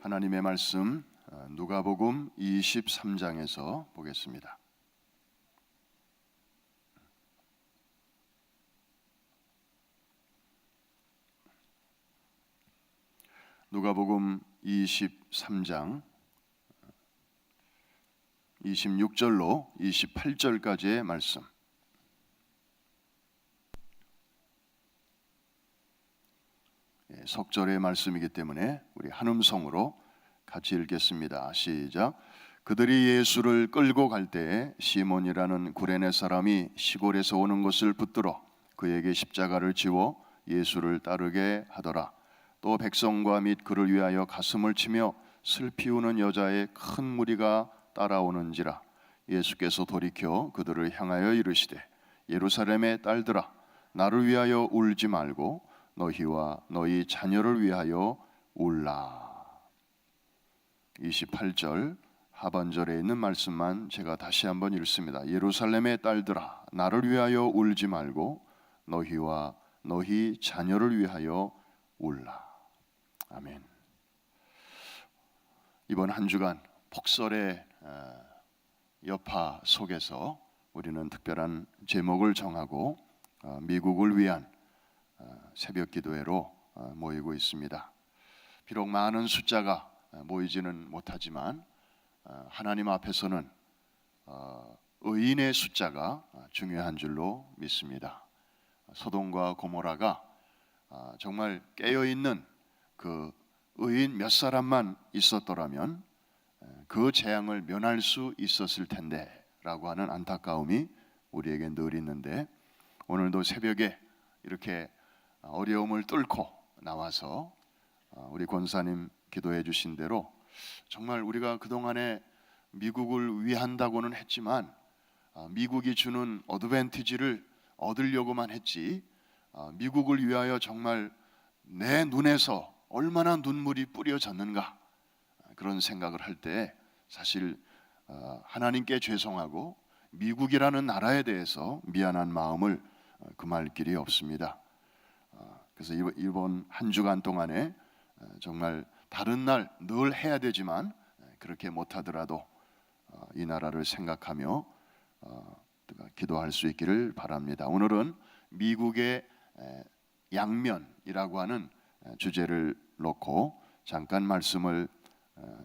하나님의 말씀 누가복음 23장에서 보겠습니다. 누가복음 23장 26절로 28절까지의 말씀. 석절의 말씀이기 때문에 우리 한음성으로 같이 읽겠습니다. 시작. 그들이 예수를 끌고 갈 때에 시몬이라는 구레네 사람이 시골에서 오는 것을 붙들어 그에게 십자가를 지워 예수를 따르게 하더라. 또 백성과 및 그를 위하여 가슴을 치며 슬피 우는 여자의 큰 무리가 따라오는지라. 예수께서 돌이켜 그들을 향하여 이르시되 예루살렘의 딸들아, 나를 위하여 울지 말고 너희와 너희 자녀를 위하여 울라. 28절 하반절에 있는 말씀만 제가 다시 한번 읽습니다. 예루살렘의 딸들아, 나를 위하여 울지 말고 너희와 너희 자녀를 위하여 울라. 아멘. 이번 한 주간 폭설의 여파 속에서 우리는 특별한 제목을 정하고 미국을 위한 새벽 기도회로 모이고 있습니다. 비록 많은 숫자가 모이지는 못하지만 하나님 앞에서는 의인의 숫자가 중요한 줄로 믿습니다. 소돔과 고모라가 정말 깨어있는 그 의인 몇 사람만 있었더라면 그 재앙을 면할 수 있었을 텐데 라고 하는 안타까움이 우리에게 늘 있는데, 오늘도 새벽에 이렇게 어려움을 뚫고 나와서 우리 권사님 기도해 주신 대로 정말 우리가 그동안에 미국을 위한다고는 했지만 미국이 주는 어드밴티지를 얻으려고만 했지, 미국을 위하여 정말 내 눈에서 얼마나 눈물이 뿌려졌는가, 그런 생각을 할 때 사실 하나님께 죄송하고 미국이라는 나라에 대해서 미안한 마음을 금할 길이 없습니다. 그래서 이번 한 주간 동안에 정말 다른 날 늘 해야 되지만 그렇게 못하더라도 이 나라를 생각하며 기도할 수 있기를 바랍니다. 오늘은 미국의 양면이라고 하는 주제를 놓고 잠깐 말씀을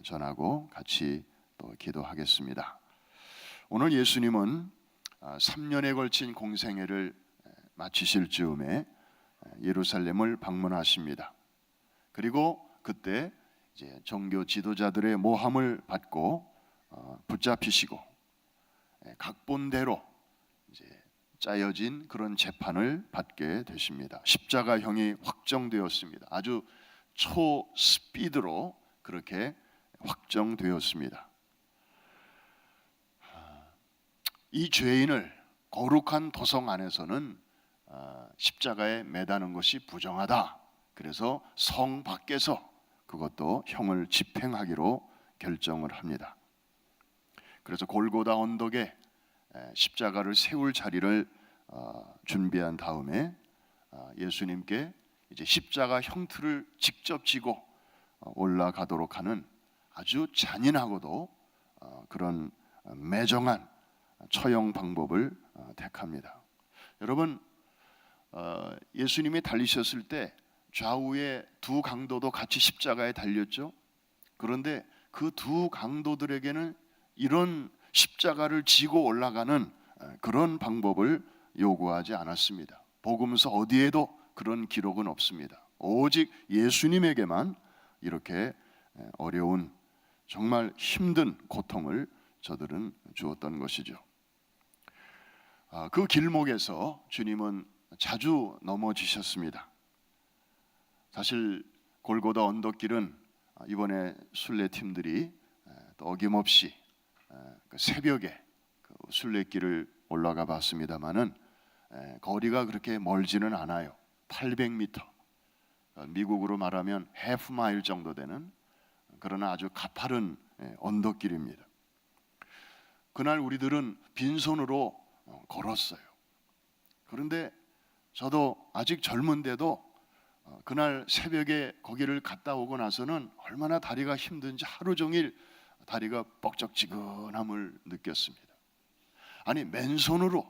전하고 같이 또 기도하겠습니다. 오늘 예수님은 3년에 걸친 공생애를 마치실 즈음에 예루살렘을 방문하십니다. 그리고 그때 이제 종교 지도자들의 모함을 받고 붙잡히시고 각본대로 이제 짜여진 그런 재판을 받게 되십니다. 십자가형이 확정되었습니다. 아주 초스피드로 그렇게 확정되었습니다. 이 죄인을 거룩한 도성 안에서는 십자가에 매다는 것이 부정하다. 그래서 성 밖에서 그것도 형을 집행하기로 결정을 합니다. 그래서 골고다 언덕에 십자가를 세울 자리를 준비한 다음에 예수님께 이제 십자가 형틀을 직접 지고 올라가도록 하는 아주 잔인하고도 그런 매정한 처형 방법을 택합니다. 여러분, 예수님이 달리셨을 때 좌우에 두 강도도 같이 십자가에 달렸죠. 그런데 그 두 강도들에게는 이런 십자가를 지고 올라가는 그런 방법을 요구하지 않았습니다. 복음서 어디에도 그런 기록은 없습니다. 오직 예수님에게만 이렇게 어려운 정말 힘든 고통을 저들은 주었던 것이죠. 그 길목에서 주님은 자주 넘어지셨습니다. 사실 골고다 언덕길은 이번에 순례팀들이 또 어김없이 새벽에 순례길을 올라가 봤습니다마는 거리가 그렇게 멀지는 않아요. 800m, 미국으로 말하면 해프 마일 정도 되는, 그러나 아주 가파른 언덕길입니다. 그날 우리들은 빈손으로 걸었어요. 그런데 저도 아직 젊은데도 그날 새벽에 거기를 갔다 오고 나서는 얼마나 다리가 힘든지 하루 종일 다리가 뻑적지근함을 느꼈습니다. 아니, 맨손으로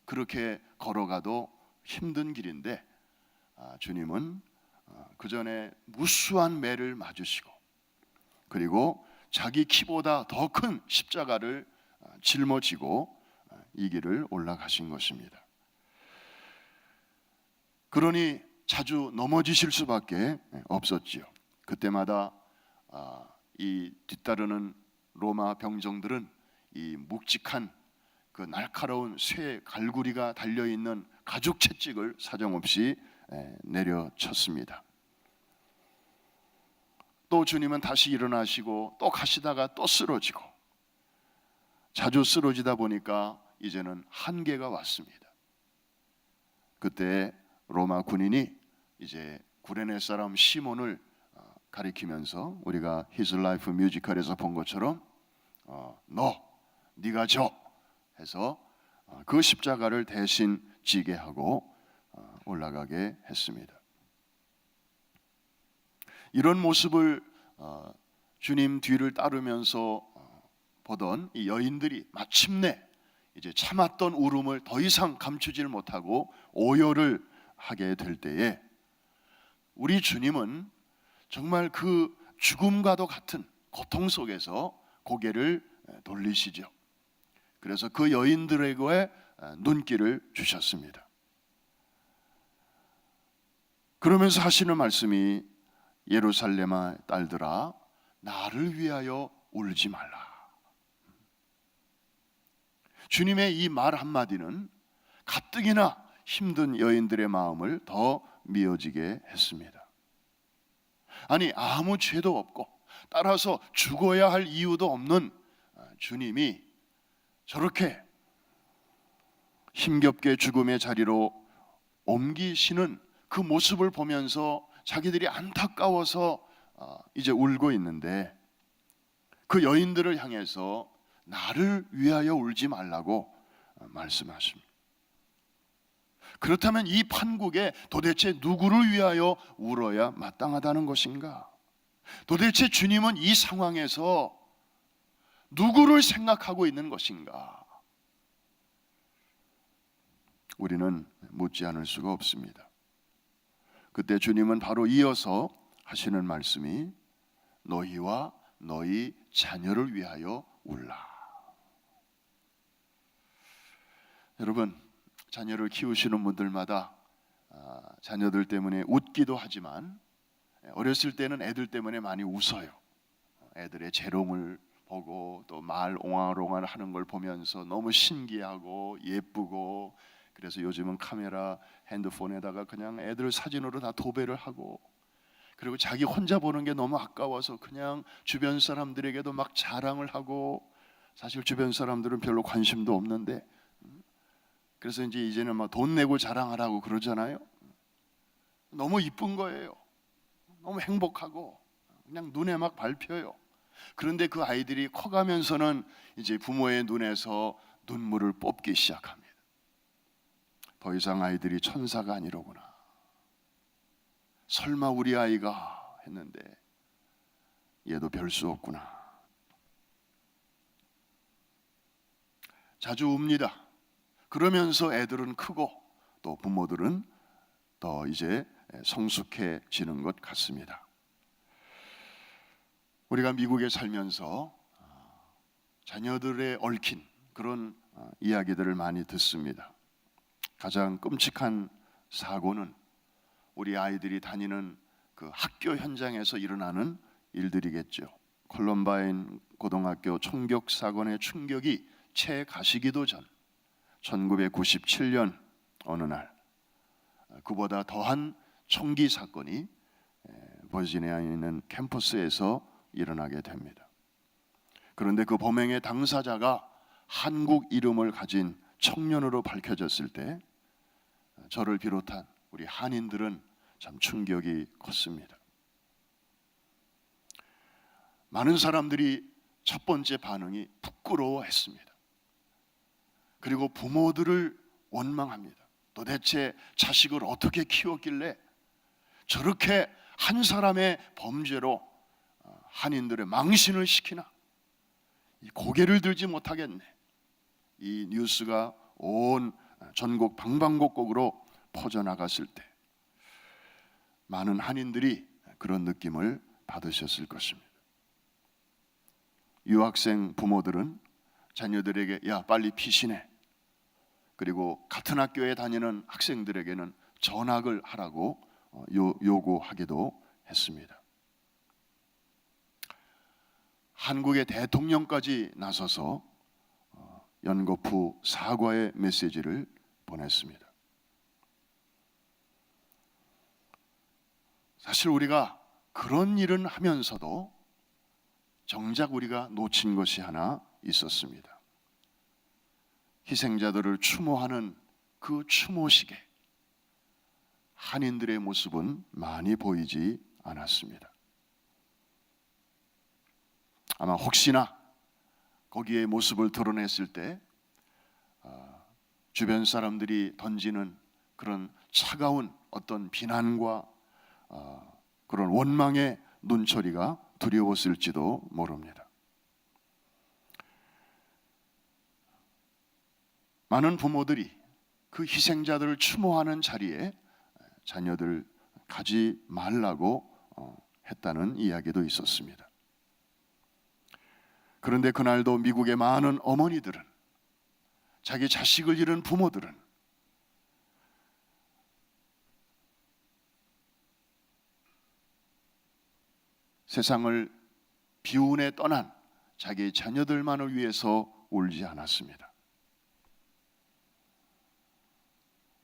그렇게 걸어가도 힘든 길인데 주님은 그 전에 무수한 매를 맞으시고, 그리고 자기 키보다 더 큰 십자가를 짊어지고 이 길을 올라가신 것입니다. 그러니 자주 넘어지실 수밖에 없었지요. 그때마다 이 뒤따르는 로마 병정들은 이 묵직한 그 날카로운 쇠 갈구리가 달려있는 가죽 채찍을 사정없이 내려쳤습니다. 또 주님은 다시 일어나시고 또 가시다가 또 쓰러지고, 자주 쓰러지다 보니까 이제는 한계가 왔습니다. 그때 로마 군인이 이제 구레네 사람 시몬을 가리키면서 우리가 His Life 뮤지컬에서 본 것처럼 네가 져 해서 그 십자가를 대신 지게 하고 올라가게 했습니다. 이런 모습을 주님 뒤를 따르면서 보던 이 여인들이 마침내 이제 참았던 울음을 더 이상 감추질 못하고 오열을 하게 될 때에 우리 주님은 정말 그 죽음과도 같은 고통 속에서 고개를 돌리시죠. 그래서 그 여인들에게 눈길을 주셨습니다. 그러면서 하시는 말씀이 예루살렘아 딸들아 나를 위하여 울지 말라. 주님의 이 말 한마디는 가뜩이나 힘든 여인들의 마음을 더 미어지게 했습니다. 아니, 아무 죄도 없고 따라서 죽어야 할 이유도 없는 주님이 저렇게 힘겹게 죽음의 자리로 옮기시는 그 모습을 보면서 자기들이 안타까워서 이제 울고 있는데, 그 여인들을 향해서 나를 위하여 울지 말라고 말씀하십니다. 그렇다면 이 판국에 도대체 누구를 위하여 울어야 마땅하다는 것인가? 도대체 주님은 이 상황에서 누구를 생각하고 있는 것인가? 우리는 묻지 않을 수가 없습니다. 그때 주님은 바로 이어서 하시는 말씀이 너희와 너희 자녀를 위하여 울라. 여러분, 자녀를 키우시는 분들마다 자녀들 때문에 웃기도 하지만 어렸을 때는 애들 때문에 많이 웃어요. 애들의 재롱을 보고 또 말 옹알옹알 하는 걸 보면서 너무 신기하고 예쁘고, 그래서 요즘은 카메라, 핸드폰에다가 그냥 애들 사진으로 다 도배를 하고, 그리고 자기 혼자 보는 게 너무 아까워서 그냥 주변 사람들에게도 막 자랑을 하고, 사실 주변 사람들은 별로 관심도 없는데, 그래서 이제는 막 돈 내고 자랑하라고 그러잖아요. 너무 이쁜 거예요. 너무 행복하고 그냥 눈에 막 밟혀요. 그런데 그 아이들이 커가면서는 이제 부모의 눈에서 눈물을 뽑기 시작합니다. 더 이상 아이들이 천사가 아니로구나. 설마 우리 아이가 했는데 얘도 별 수 없구나. 자주 웁니다. 그러면서 애들은 크고 또 부모들은 더 이제 성숙해지는 것 같습니다. 우리가 미국에 살면서 자녀들의 얽힌 그런 이야기들을 많이 듣습니다. 가장 끔찍한 사고는 우리 아이들이 다니는 그 학교 현장에서 일어나는 일들이겠죠. 콜럼바인 고등학교 총격 사건의 충격이 채 가시기도 전 1997년 어느 날 그보다 더한 총기 사건이 버지니아에 있는 캠퍼스에서 일어나게 됩니다. 그런데 그 범행의 당사자가 한국 이름을 가진 청년으로 밝혀졌을 때 저를 비롯한 우리 한인들은 참 충격이 컸습니다. 많은 사람들이 첫 번째 반응이 부끄러워했습니다. 그리고 부모들을 원망합니다. 도대체 자식을 어떻게 키웠길래 저렇게 한 사람의 범죄로 한인들의 망신을 시키나? 고개를 들지 못하겠네. 이 뉴스가 온 전국 방방곡곡으로 퍼져나갔을 때 많은 한인들이 그런 느낌을 받으셨을 것입니다. 유학생 부모들은 자녀들에게 야 빨리 피신해, 그리고 같은 학교에 다니는 학생들에게는 전학을 하라고 요구하기도 했습니다. 한국의 대통령까지 나서서 연거푸 사과의 메시지를 보냈습니다. 사실 우리가 그런 일은 하면서도 정작 우리가 놓친 것이 하나 있었습니다. 희생자들을 추모하는 그 추모식에 한인들의 모습은 많이 보이지 않았습니다. 아마 혹시나 거기에 모습을 드러냈을 때 주변 사람들이 던지는 그런 차가운 어떤 비난과 그런 원망의 눈초리가 두려웠을지도 모릅니다. 많은 부모들이 그 희생자들을 추모하는 자리에 자녀들 가지 말라고 했다는 이야기도 있었습니다. 그런데 그날도 미국의 많은 어머니들은, 자기 자식을 잃은 부모들은 세상을 비운에 떠난 자기 자녀들만을 위해서 울지 않았습니다.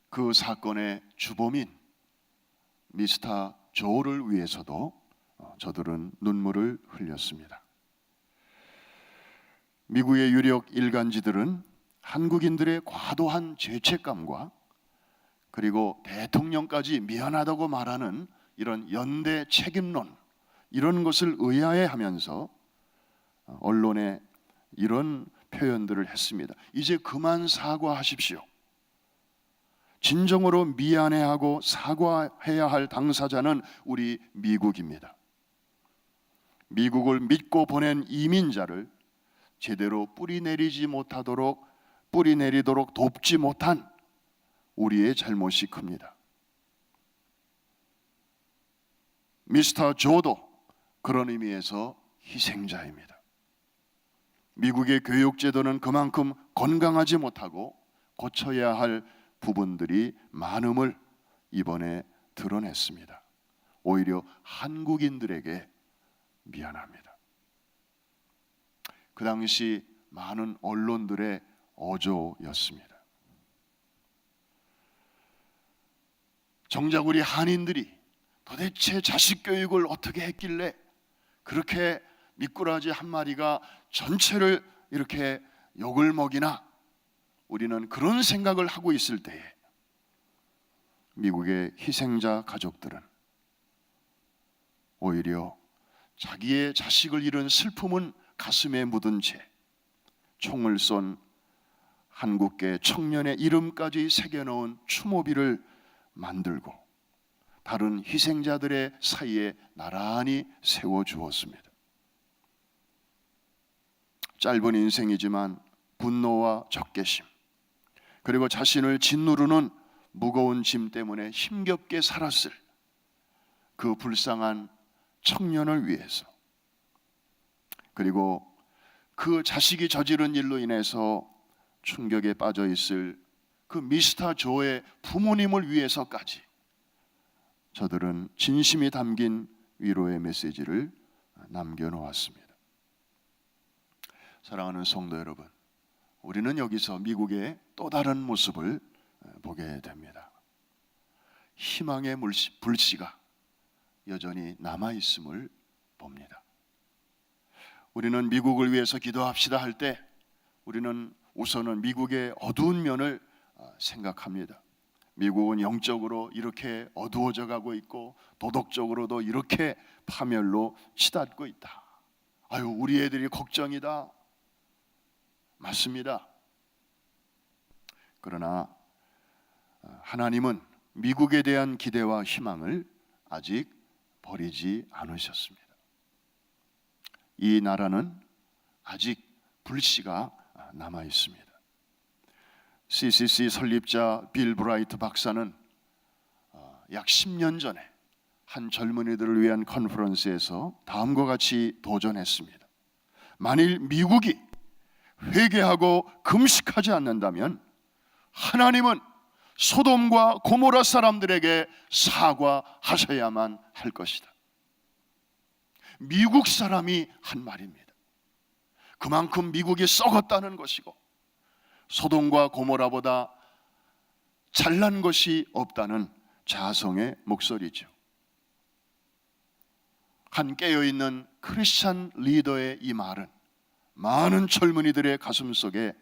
그 사건의 주범인 미스터 조를 위해서도 저들은 눈물을 흘렸습니다. 미국의 유력 일간지들은 한국인들의 과도한 죄책감과 그리고 대통령까지 미안하다고 말하는 이런 연대 책임론, 이런 것을 의아해하면서 언론에 이런 표현들을 했습니다. 이제 그만 사과하십시오. 진정으로 미안해하고 사과해야 할 당사자는 우리 미국입니다. 미국을 믿고 보낸 이민자를 제대로 뿌리내리도록 돕지 못한 우리의 잘못이 큽니다. 미스터 조도 그런 의미에서 희생자입니다. 미국의 교육제도는 그만큼 건강하지 못하고 고쳐야 할 부분들이 많음을 이번에 드러냈습니다. 오히려 한국인들에게 미안합니다. 그 당시 많은 언론들의 어조였습니다. 정작 우리 한인들이 도대체 자식 교육을 어떻게 했길래 그렇게 미꾸라지 한 마리가 전체를 이렇게 욕을 먹이나, 우리는 그런 생각을 하고 있을 때에 미국의 희생자 가족들은 오히려 자기의 자식을 잃은 슬픔은 가슴에 묻은 채 총을 쏜 한국계 청년의 이름까지 새겨놓은 추모비를 만들고 다른 희생자들의 사이에 나란히 세워주었습니다. 짧은 인생이지만 분노와 적개심, 그리고 자신을 짓누르는 무거운 짐 때문에 힘겹게 살았을 그 불쌍한 청년을 위해서, 그리고 그 자식이 저지른 일로 인해서 충격에 빠져 있을 그 미스터 조의 부모님을 위해서까지 저들은 진심이 담긴 위로의 메시지를 남겨놓았습니다. 사랑하는 성도 여러분, 우리는 여기서 미국의 또 다른 모습을 보게 됩니다. 희망의 불씨가 여전히 남아있음을 봅니다. 우리는 미국을 위해서 기도합시다 할 때 우리는 우선은 미국의 어두운 면을 생각합니다. 미국은 영적으로 이렇게 어두워져 가고 있고 도덕적으로도 이렇게 파멸로 치닫고 있다. 아유, 우리 애들이 걱정이다. 맞습니다. 그러나 하나님은 미국에 대한 기대와 희망을 아직 버리지 않으셨습니다. 이 나라는 아직 불씨가 남아 있습니다. CCC 설립자 빌 브라이트 박사는 약 10년 전에 한 젊은이들을 위한 컨퍼런스에서 다음과 같이 도전했습니다. 만일 미국이 회개하고 금식하지 않는다면 하나님은 소돔과 고모라 사람들에게 사과하셔야만 할 것이다. 미국 사람이 한 말입니다. 그만큼 미국이 썩었다는 것이고 소돔과 고모라보다 잘난 것이 없다는 자성의 목소리죠. 한 깨어있는 크리스찬 리더의 이 말은 많은 젊은이들의 가슴 속에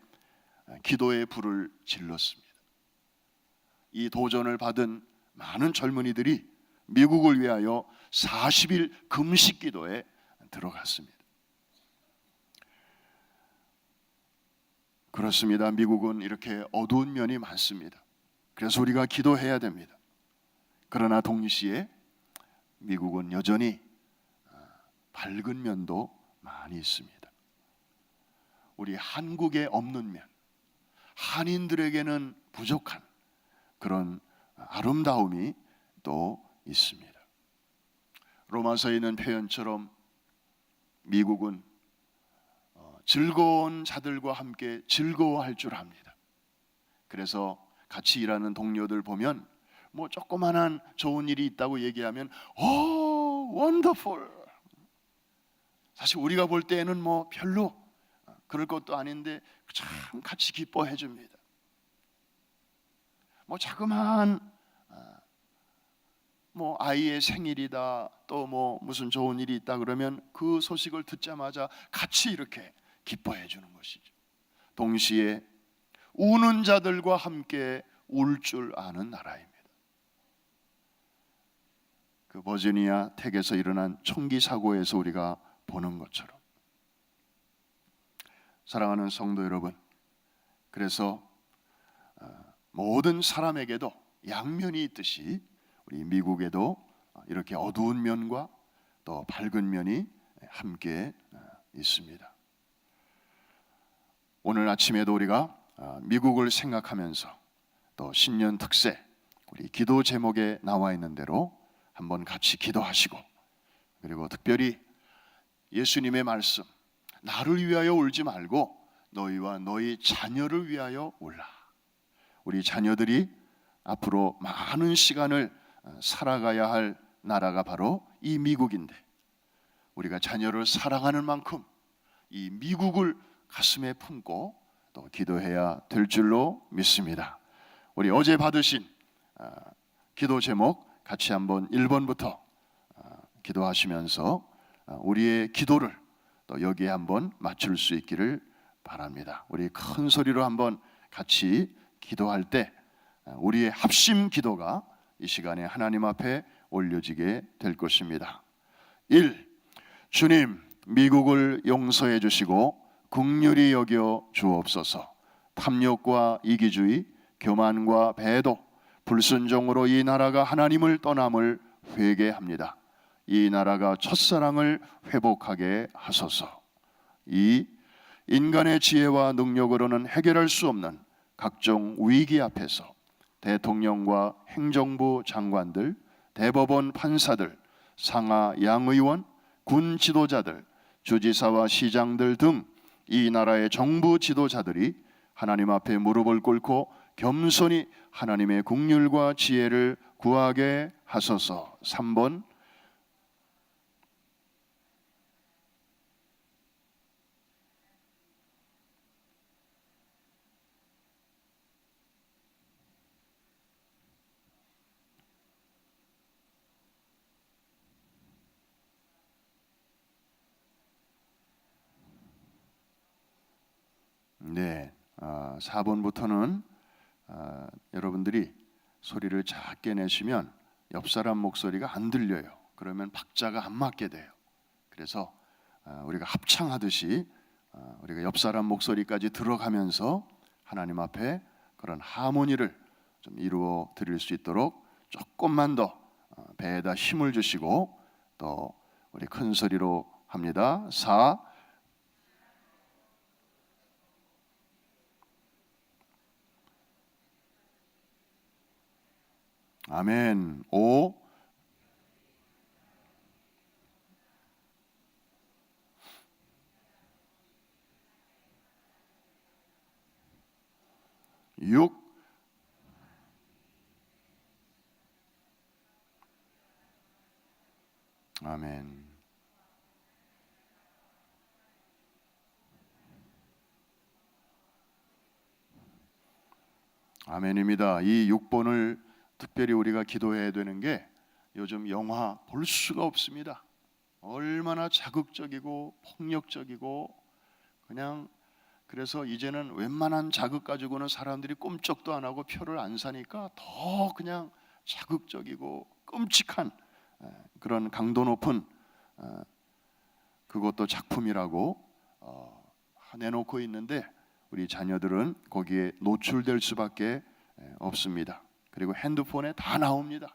기도의 불을 질렀습니다. 이 도전을 받은 많은 젊은이들이 미국을 위하여 40일 금식 기도에 들어갔습니다. 그렇습니다. 미국은 이렇게 어두운 면이 많습니다. 그래서 우리가 기도해야 됩니다. 그러나 동시에 미국은 여전히 밝은 면도 많이 있습니다. 우리 한국에 없는 면, 한인들에게는 부족한 그런 아름다움이 또 있습니다. 로마서에 있는 표현처럼 미국은 즐거운 자들과 함께 즐거워할 줄 압니다. 그래서 같이 일하는 동료들 보면 뭐 조그만한 좋은 일이 있다고 얘기하면 원더풀. 사실 우리가 볼 때에는 뭐 별로 그럴 것도 아닌데 참 같이 기뻐해 줍니다. 뭐 자그마한 뭐 아이의 생일이다, 또 뭐 무슨 좋은 일이 있다 그러면 그 소식을 듣자마자 같이 이렇게 기뻐해 주는 것이죠. 동시에 우는 자들과 함께 울 줄 아는 나라입니다. 그 버지니아 텍에서 일어난 총기 사고에서 우리가 보는 것처럼, 사랑하는 성도 여러분, 그래서 모든 사람에게도 양면이 있듯이 우리 미국에도 이렇게 어두운 면과 또 밝은 면이 함께 있습니다. 오늘 아침에도 우리가 미국을 생각하면서 또 신년 특세 우리 기도 제목에 나와 있는 대로 한번 같이 기도하시고, 그리고 특별히 예수님의 말씀, 나를 위하여 울지 말고 너희와 너희 자녀를 위하여 울라. 우리 자녀들이 앞으로 많은 시간을 살아가야 할 나라가 바로 이 미국인데, 우리가 자녀를 사랑하는 만큼 이 미국을 가슴에 품고 또 기도해야 될 줄로 믿습니다. 우리 어제 받으신 기도 제목 같이 한번 1번부터 기도하시면서 우리의 기도를 또 여기에 한번 맞출 수 있기를 바랍니다. 우리 큰 소리로 한번 같이 기도할 때 우리의 합심 기도가 이 시간에 하나님 앞에 올려지게 될 것입니다. 1. 주님, 미국을 용서해 주시고 긍휼히 여겨 주옵소서. 탐욕과 이기주의, 교만과 배도, 불순종으로 이 나라가 하나님을 떠남을 회개합니다. 이 나라가 첫사랑을 회복하게 하소서. 2. 인간의 지혜와 능력으로는 해결할 수 없는 각종 위기 앞에서 대통령과 행정부 장관들, 대법원 판사들, 상하 양의원, 군 지도자들, 주지사와 시장들 등 이 나라의 정부 지도자들이 하나님 앞에 무릎을 꿇고 겸손히 하나님의 긍휼과 지혜를 구하게 하소서. 3번, 네, 4번부터는 여러분들이 소리를 작게 내시면 옆 사람 목소리가 안 들려요. 그러면 박자가 안 맞게 돼요. 그래서 우리가 합창하듯이 우리가 옆 사람 목소리까지 들어가면서 하나님 앞에 그런 하모니를 좀 이루어 드릴 수 있도록 조금만 더 배에다 힘을 주시고 또 우리 큰 소리로 합니다. 4 아멘. 5 6 아멘. 아멘입니다. 이 6번을 특별히 우리가 기도해야 되는 게 요즘 영화 볼 수가 없습니다. 얼마나 자극적이고 폭력적이고 그냥 그래서 이제는 웬만한 자극 가지고는 사람들이 꼼짝도 안 하고 표를 안 사니까 더 그냥 자극적이고 끔찍한 그런 강도 높은 그것도 작품이라고 내놓고 있는데 우리 자녀들은 거기에 노출될 수밖에 없습니다. 그리고 핸드폰에 다 나옵니다.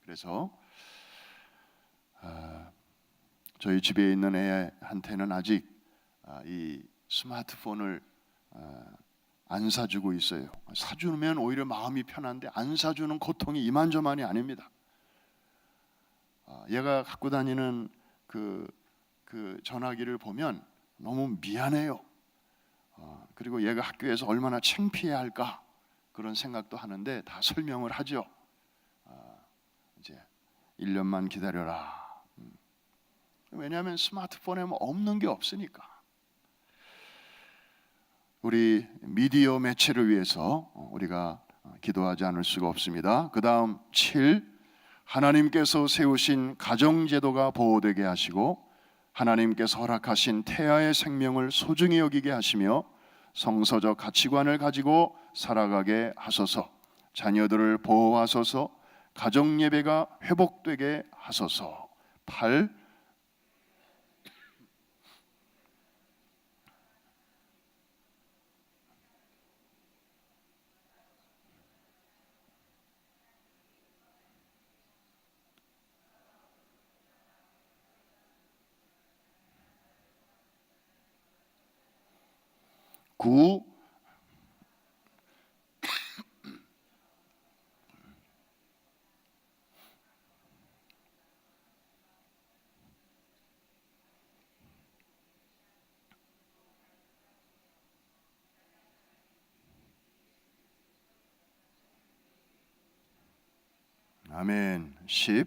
그래서 저희 집에 있는 애한테는 아직 이 스마트폰을 안 사주고 있어요. 사주면 오히려 마음이 편한데 안 사주는 고통이 이만저만이 아닙니다. 얘가 갖고 다니는 그 전화기를 보면 너무 미안해요. 그리고 얘가 학교에서 얼마나 창피해야 할까 그런 생각도 하는데 다 설명을 하죠. 이제 1년만 기다려라. 왜냐하면 스마트폰에 뭐 없는 게 없으니까. 우리 미디어 매체를 위해서 우리가 기도하지 않을 수가 없습니다. 그 다음 7 하나님께서 세우신 가정제도가 보호되게 하시고 하나님께서 허락하신 태아의 생명을 소중히 여기게 하시며 성서적 가치관을 가지고 살아가게 하소서. 자녀들을 보호하소서. 가정예배가 회복되게 하소서. 8 9 아멘. 10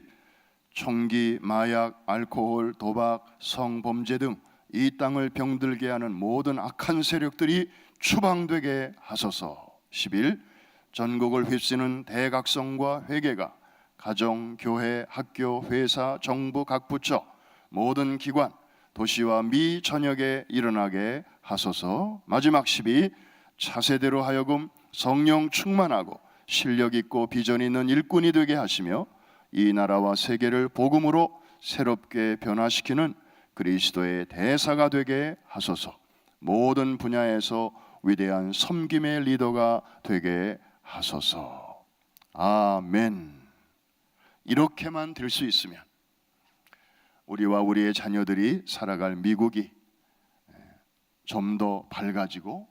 총기, 마약, 알코올, 도박, 성범죄 등 이 땅을 병들게 하는 모든 악한 세력들이 추방되게 하소서. 11 전국을 휩쓰는 대각성과 회개가 가정, 교회, 학교, 회사, 정부 각 부처 모든 기관, 도시와 미 전역에 일어나게 하소서. 마지막 12 차세대로 하여금 성령 충만하고 실력 있고 비전 있는 일꾼이 되게 하시며 이 나라와 세계를 복음으로 새롭게 변화시키는 그리스도의 대사가 되게 하소서. 모든 분야에서 위대한 섬김의 리더가 되게 하소서. 아멘. 이렇게만 될 수 있으면 우리와 우리의 자녀들이 살아갈 미국이 좀 더 밝아지고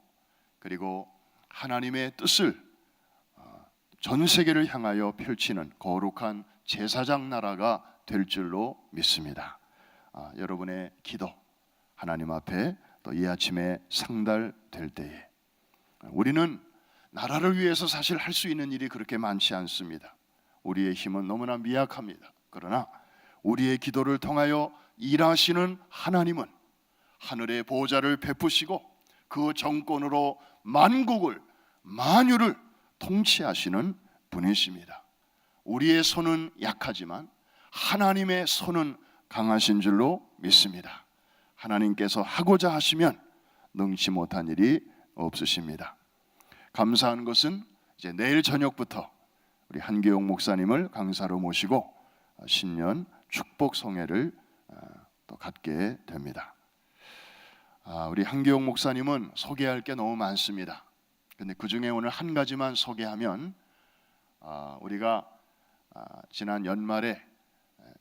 그리고 하나님의 뜻을 전 세계를 향하여 펼치는 거룩한 제사장 나라가 될 줄로 믿습니다. 여러분의 기도 하나님 앞에 또 이 아침에 상달될 때에 우리는 나라를 위해서 사실 할 수 있는 일이 그렇게 많지 않습니다. 우리의 힘은 너무나 미약합니다. 그러나 우리의 기도를 통하여 일하시는 하나님은 하늘의 보좌를 베푸시고 그 정권으로 만국을 만유를 통치하시는 분이십니다. 우리의 손은 약하지만 하나님의 손은 강하신 줄로 믿습니다. 하나님께서 하고자 하시면 능치 못한 일이 없으십니다. 감사한 것은 이제 내일 저녁부터 우리 한기용 목사님을 강사로 모시고 신년 축복 성회를 또 갖게 됩니다. 우리 한기용 목사님은 소개할 게 너무 많습니다. 근데 그 중에 오늘 한 가지만 소개하면 우리가 지난 연말에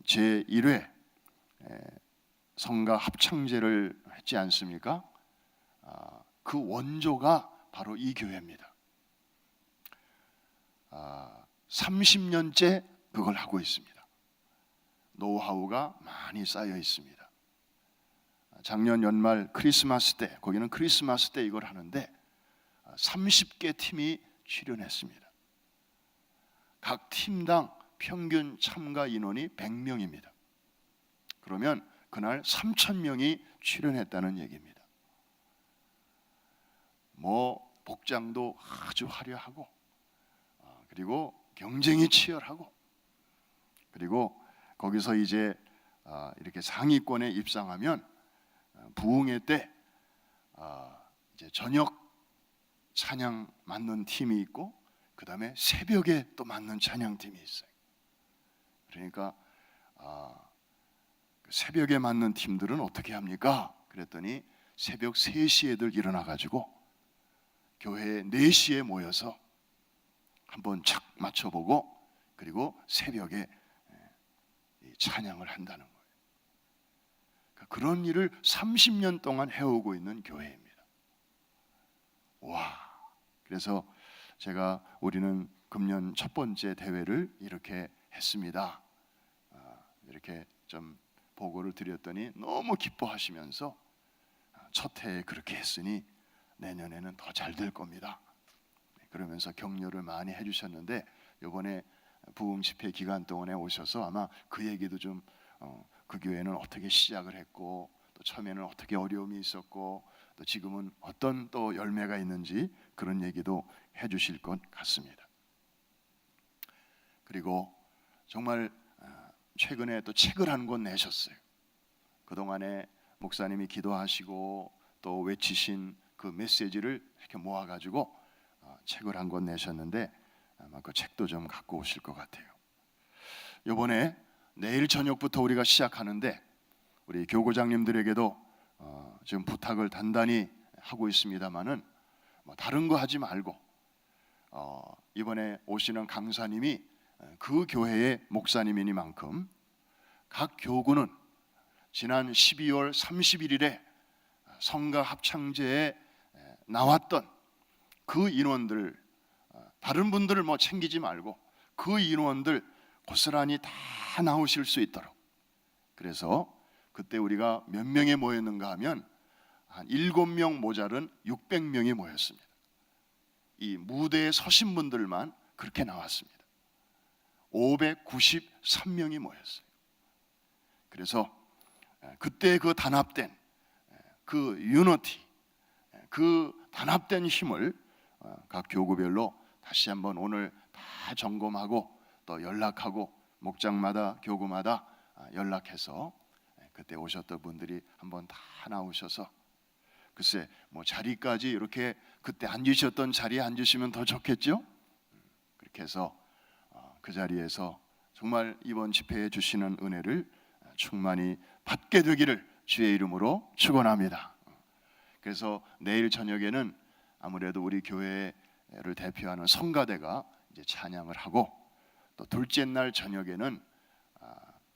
제1회 성가 합창제를 했지 않습니까? 그 원조가 바로 이 교회입니다. 30년째 그걸 하고 있습니다. 노하우가 많이 쌓여 있습니다. 작년 연말 크리스마스 때, 거기는 크리스마스 때 이걸 하는데 30개 팀이 출연했습니다. 각 팀당 평균 참가 인원이 100명입니다. 그러면 그날 3,000명이 출연했다는 얘기입니다. 뭐 복장도 아주 화려하고, 그리고 경쟁이 치열하고, 그리고 거기서 이제 이렇게 상위권에 입상하면 부흥회 때 이제 저녁 찬양 맡는 팀이 있고, 그 다음에 새벽에 또 맡는 찬양 팀이 있어요. 그러니까 새벽에 맡는 팀들은 어떻게 합니까? 그랬더니 새벽 3시에들 일어나가지고 교회 4시에 모여서 한번 착 맞춰보고, 그리고 새벽에 찬양을 한다는 거예요. 그런 일을 30년 동안 해오고 있는 교회입니다. 와! 그래서 제가 우리는 금년 첫 번째 대회를 이렇게 했습니다. 이렇게 좀 보고를 드렸더니 너무 기뻐하시면서 첫 해에 그렇게 했으니 내년에는 더 잘 될 겁니다. 그러면서 격려를 많이 해주셨는데, 이번에 부흥 집회 기간 동안에 오셔서 아마 그 얘기도 좀 그 교회는 어떻게 시작을 했고, 또 처음에는 어떻게 어려움이 있었고, 또 지금은 어떤 또 열매가 있는지 그런 얘기도 해주실 것 같습니다. 그리고 정말 최근에 또 책을 한 권 내셨어요. 그동안에 목사님이 기도하시고 또 외치신 그 메시지를 이렇게 모아가지고 책을 한 권 내셨는데, 아마 그 책도 좀 갖고 오실 것 같아요. 이번에 내일 저녁부터 우리가 시작하는데, 우리 교구장님들에게도 지금 부탁을 단단히 하고 있습니다만은 다른 거 하지 말고 이번에 오시는 강사님이 그 교회의 목사님이니만큼 각 교구는 지난 12월 31일에 성가 합창제에 나왔던 그 인원들, 다른 분들을 뭐 챙기지 말고 그 인원들 고스란히 다 나오실 수 있도록, 그래서 그때 우리가 몇 명에 모였는가 하면 한 7명 모자른 600명이 모였습니다. 이 무대에 서신 분들만 그렇게 나왔습니다. 593명이 모였어요. 그래서 그때 그 단합된 그 유니티, 그 단합된 힘을 각 교구별로 다시 한번 오늘 다 점검하고 또 연락하고, 목장마다 교구마다 연락해서 그때 오셨던 분들이 한번 다 나오셔서, 글쎄 뭐 자리까지 이렇게 그때 앉으셨던 자리에 앉으시면 더 좋겠죠? 그렇게 해서 그 자리에서 정말 이번 집회에 주시는 은혜를 충만히 받게 되기를 주의 이름으로 축원합니다. 그래서 내일 저녁에는 아무래도 우리 교회를 대표하는 성가대가 이제 찬양을 하고, 또 둘째 날 저녁에는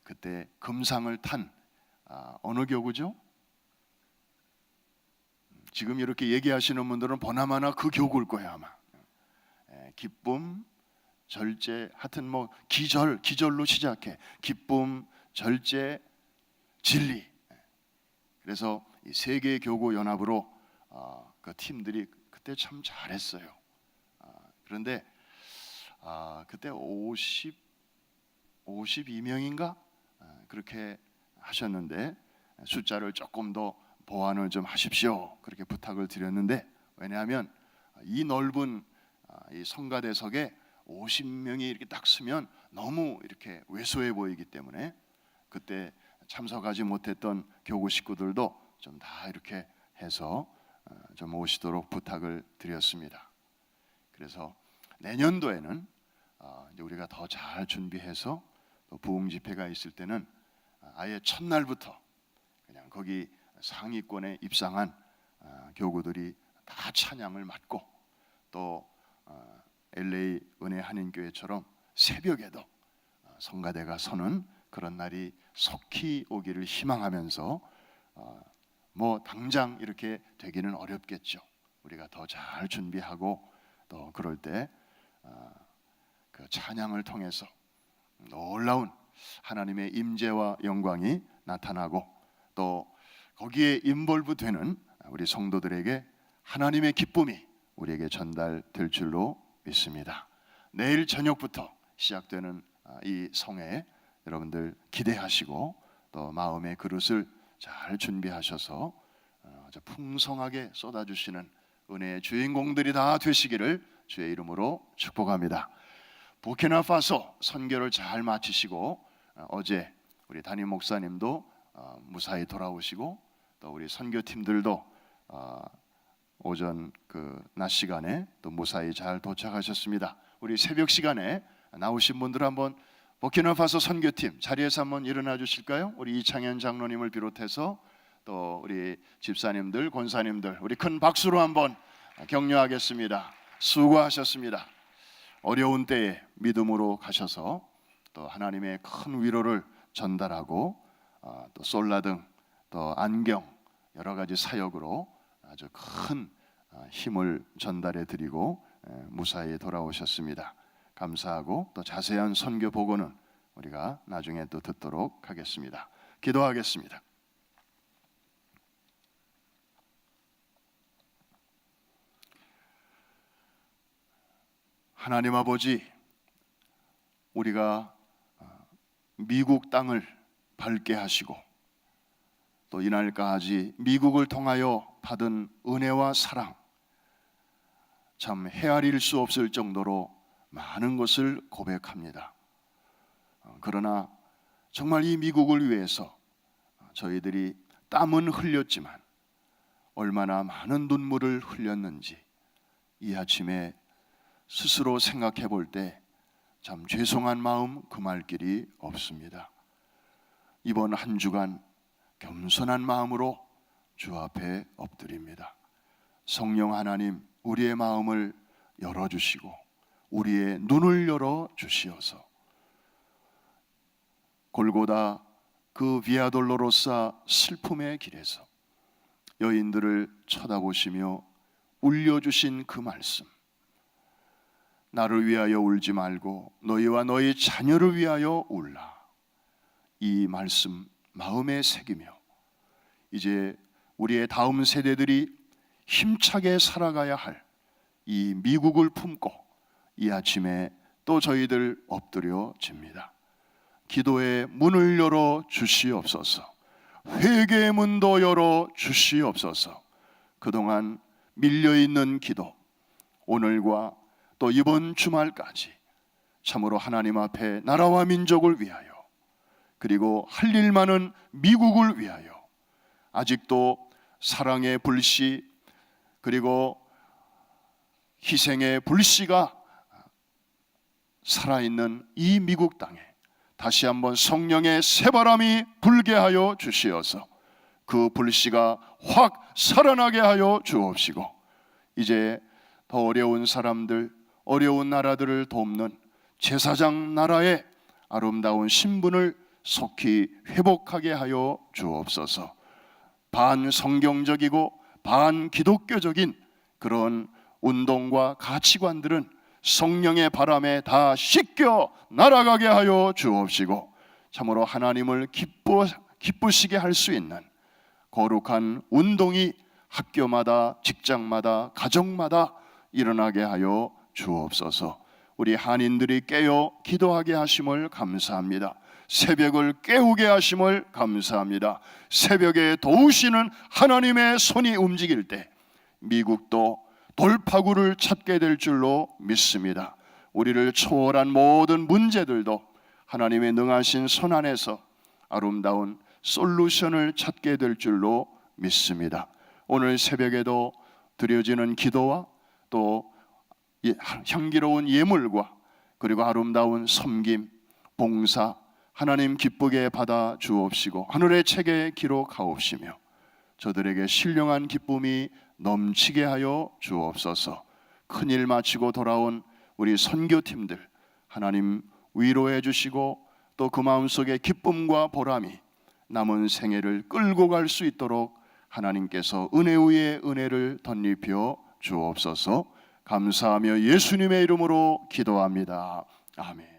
그때 금상을 탄 어느 교구죠? 지금 이렇게 얘기하시는 분들은 보나마나 그 교구일 거예요 아마. 기쁨, 절제, 하여튼 뭐 기절로 시작해. 기쁨, 절제, 진리. 그래서 이 세 개의 교구 연합으로 그 팀들이 그때 참 잘했어요. 그런데 그때 52명인가 그렇게 하셨는데, 숫자를 조금 더 보완을 좀 하십시오, 그렇게 부탁을 드렸는데, 왜냐하면 이 넓은 이 성가대석에 50명이 이렇게 딱 쓰면 너무 이렇게 왜소해 보이기 때문에 그때 참석하지 못했던 교구 식구들도 좀 다 이렇게 해서 좀 오시도록 부탁을 드렸습니다. 그래서 내년도에는 이제 우리가 더 잘 준비해서 또 부흥 집회가 있을 때는 아예 첫날부터 그냥 거기 상위권에 입상한 교구들이 다 찬양을 맡고, 또 LA 은혜 한인교회처럼 새벽에도 성가대가 서는 그런 날이 속히 오기를 희망하면서 뭐 당장 이렇게 되기는 어렵겠죠. 우리가 더 잘 준비하고 또 그럴 때 그 찬양을 통해서 놀라운 하나님의 임재와 영광이 나타나고 또 거기에 인볼브되는 우리 성도들에게 하나님의 기쁨이 우리에게 전달될 줄로 믿습니다. 내일 저녁부터 시작되는 이 성회 여러분들 기대하시고 또 마음의 그릇을 잘 준비하셔서 아주 풍성하게 쏟아주시는 은혜의 주인공들이 다 되시기를 주의 이름으로 축복합니다. 부르키나파소 선교를 잘 마치시고 어제 우리 담임 목사님도 무사히 돌아오시고 또 우리 선교팀들도 오전 그 낮 시간에 또 무사히 잘 도착하셨습니다. 우리 새벽 시간에 나오신 분들 한번 부르키나파소 선교팀 자리에서 한번 일어나 주실까요? 우리 이창현 장로님을 비롯해서 또 우리 집사님들, 권사님들 우리 큰 박수로 한번 격려하겠습니다. 수고하셨습니다. 어려운 때에 믿음으로 가셔서 또 하나님의 큰 위로를 전달하고 또 솔라등 또 안경 여러 가지 사역으로 아주 큰 힘을 전달해 드리고 무사히 돌아오셨습니다. 감사하고 또 자세한 선교 보고는 우리가 나중에 또 듣도록 하겠습니다. 기도하겠습니다. 하나님 아버지, 우리가 미국 땅을 밟게 하시고 또 이날까지 미국을 통하여 받은 은혜와 사랑 참 헤아릴 수 없을 정도로 많은 것을 고백합니다. 그러나 정말 이 미국을 위해서 저희들이 땀은 흘렸지만 얼마나 많은 눈물을 흘렸는지 이 아침에 스스로 생각해 볼 때 참 죄송한 마음 금할 길이 없습니다. 이번 한 주간 겸손한 마음으로 주 앞에 엎드립니다. 성령 하나님, 우리의 마음을 열어주시고 우리의 눈을 열어주시어서 골고다 그 비아돌로로사 슬픔의 길에서 여인들을 쳐다보시며 울려주신 그 말씀, 나를 위하여 울지 말고 너희와 너희 자녀를 위하여 울라. 이 말씀 마음에 새기며 이제 우리의 다음 세대들이 힘차게 살아가야 할 이 미국을 품고 이 아침에 또 저희들 엎드려집니다. 기도의 문을 열어 주시옵소서. 회개의 문도 열어 주시옵소서. 그동안 밀려있는 기도 오늘과 또 이번 주말까지 참으로 하나님 앞에 나라와 민족을 위하여 그리고 할 일 많은 미국을 위하여 아직도 사랑의 불씨 그리고 희생의 불씨가 살아있는 이 미국 땅에 다시 한번 성령의 새바람이 불게 하여 주시어서 그 불씨가 확 살아나게 하여 주옵시고 이제 더 어려운 사람들 어려운 나라들을 돕는 제사장 나라의 아름다운 신분을 속히 회복하게 하여 주옵소서. 반성경적이고 반기독교적인 그런 운동과 가치관들은 성령의 바람에 다 씻겨 날아가게 하여 주옵시고 참으로 하나님을 기쁘시게 할 수 있는 거룩한 운동이 학교마다 직장마다 가정마다 일어나게 하여 주옵소서. 우리 한인들이 깨어 기도하게 하심을 감사합니다. 새벽을 깨우게 하심을 감사합니다. 새벽에 도우시는 하나님의 손이 움직일 때 미국도 돌파구를 찾게 될 줄로 믿습니다. 우리를 초월한 모든 문제들도 하나님의 능하신 손 안에서 아름다운 솔루션을 찾게 될 줄로 믿습니다. 오늘 새벽에도 드려지는 기도와 또 향기로운 예물과 그리고 아름다운 섬김, 봉사 하나님 기쁘게 받아 주옵시고 하늘의 책에 기록하옵시며 저들에게 신령한 기쁨이 넘치게 하여 주옵소서. 큰일 마치고 돌아온 우리 선교팀들 하나님 위로해 주시고 또 그 마음속에 기쁨과 보람이 남은 생애를 끌고 갈 수 있도록 하나님께서 은혜 위에 은혜를 덧입혀 주옵소서. 감사하며 예수님의 이름으로 기도합니다. 아멘.